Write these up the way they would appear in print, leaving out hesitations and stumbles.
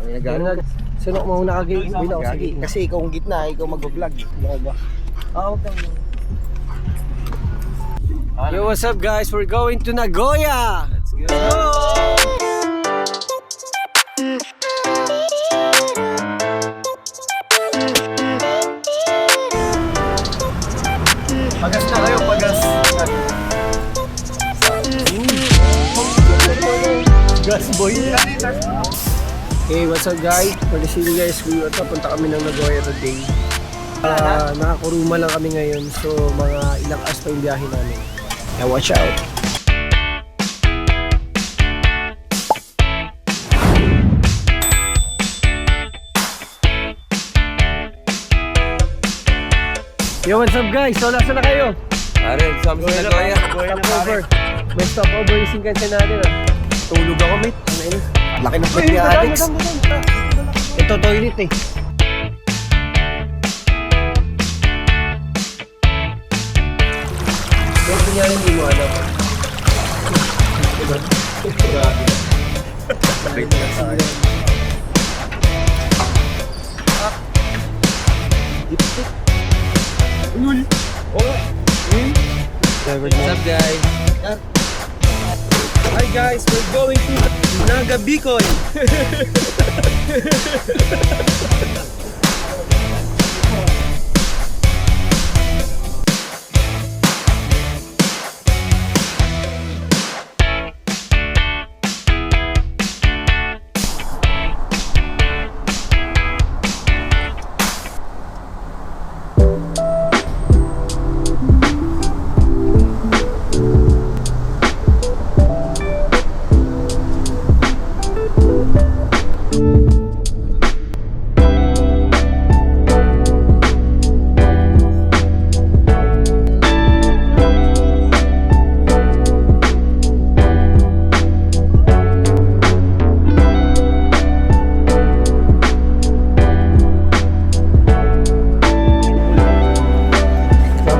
Nagano. Sino ko mauna kagay? Bila ko sige. Kasi ikaw ang gitna, ikaw mag-vlog. Ba? Wag kang. Yo, what's up guys? We're going to Nagoya. Let's go. Pagas na kayo, pagas. Gas boy. Hey, what's up guys? For the city guys, punta kami ng Nagoya today. Nakakuruma lang kami ngayon, so mga ilang hours pa yung biyahe namin. Now watch out! Yo, what's up guys? So, nasa na kayo? Arin, sa Nagoya. Stopover. May stopover yung Shinkansen natin ah. Tulog ako, mate. Laki ng pwede ni Alex. Ito toilet eh. Kaya kunyari hindi mo alam. What's up, guys? Hi guys, we're going to Naga Bicol.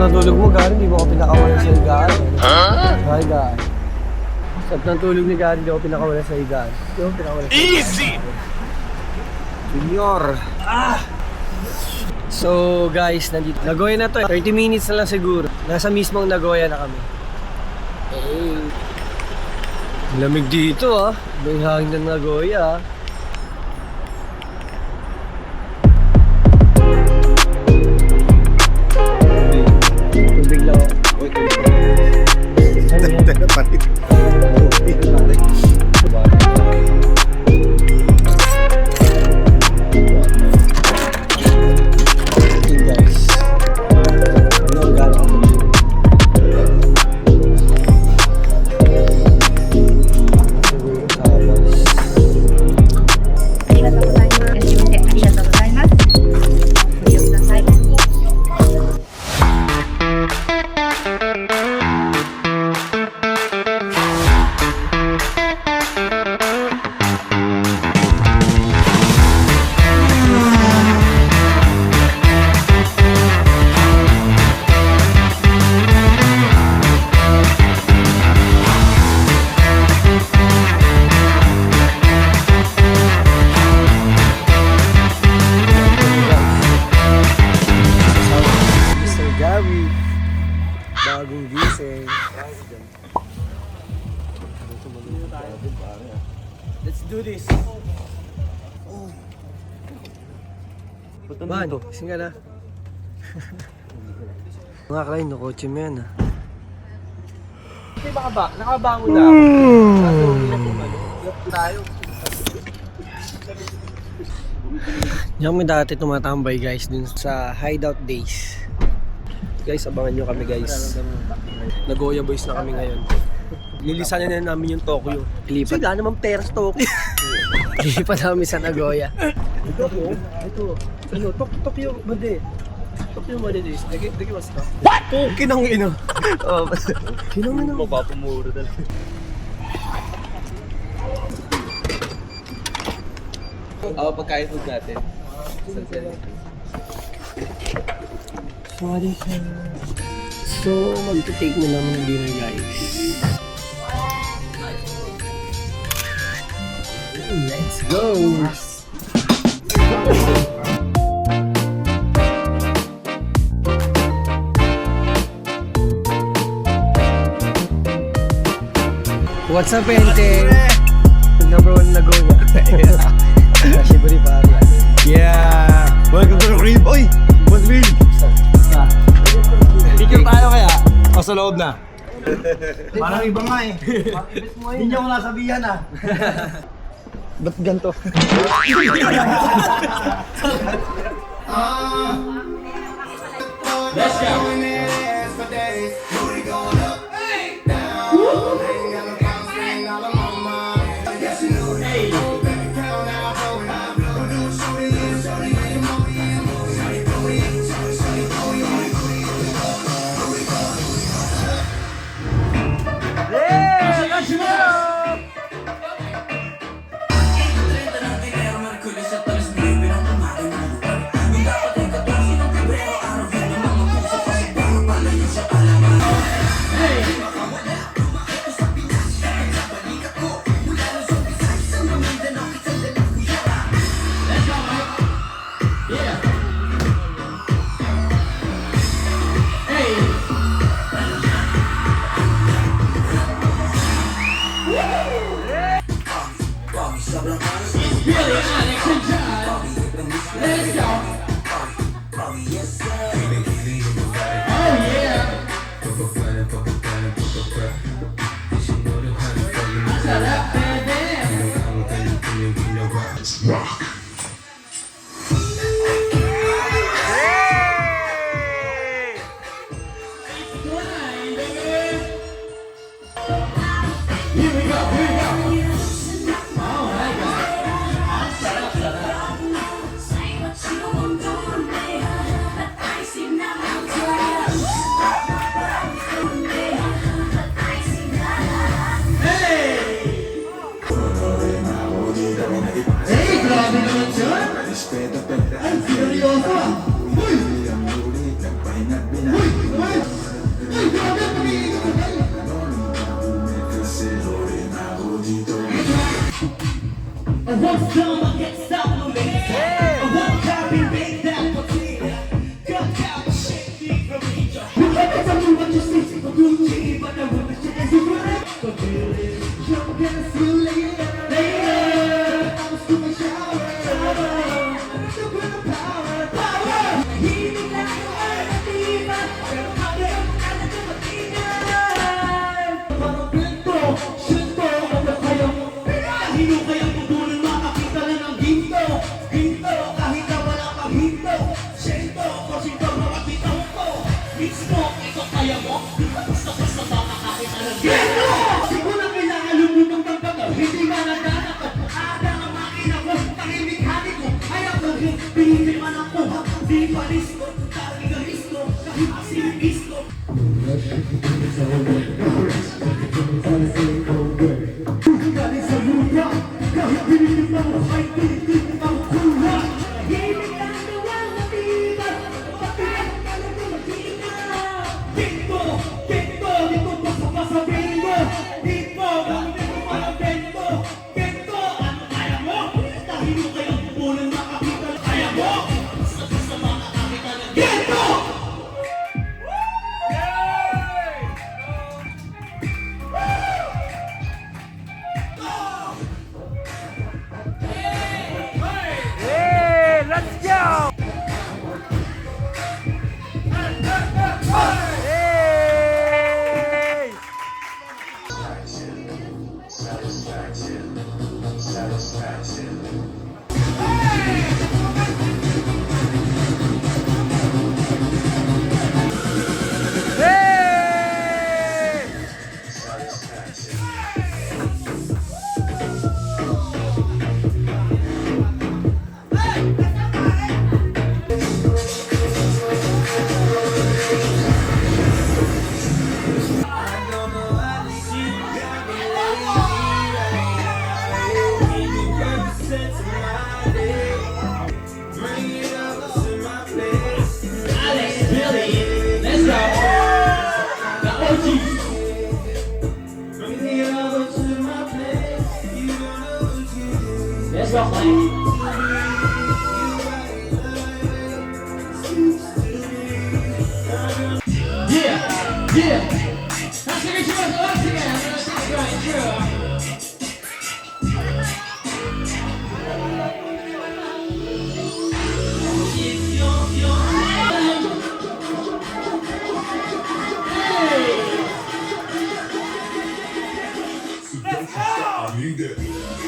Natulog mo, Gary, hindi mo ako pinakawala sa higaan. Hi, guys. Sarap ng tulog ni Gary, hindi ako pinakawala sa higaan. Hindi ako pinakawala sa higaan. Easy! Junior! So, guys, nandito. Nagoya na to. 30 minutes na lang siguro. Nasa mismong Nagoya na kami. Hey. Lamig dito, ah. May hangin ng Nagoya, ah. Tubig lang. Ano yan? Panik. Guys. Ano ang gano'n? Bagong gising. Let's do this. Man, gising ka na. Mga kain, no kotse mo yan ah. Nakabangon na ako. Tayo. Diyan kami dati tumatambay guys dun sa Hideout Days. Guys, abangan nyo kami guys. Nagoya boys na kami ngayon. Lilisan na namin yung Tokyo. Ilipat. Sige, naman pera sa Tokyo. Ilipat namin sa Nagoya. Ito po. Ito. Ano? Tokyo Made. Tokyo Made Days. Dagi mas ka. What? Kinang ino. Kinang ino. Mapapamuro talaga. Pagkain food natin. Sorry ka. So, mag-take mo naman ng dinner guys. Let's go! What's up, Ente? Number one Nagoya. Shibari pare. Yeah! Welcome to the crib! Oy! Boss Bill! Picture tayo kaya? O sa loob na? Parang iba nga eh. Hindi niyo ako nasabihan ah. Ba't ganito? Let's go. I need that.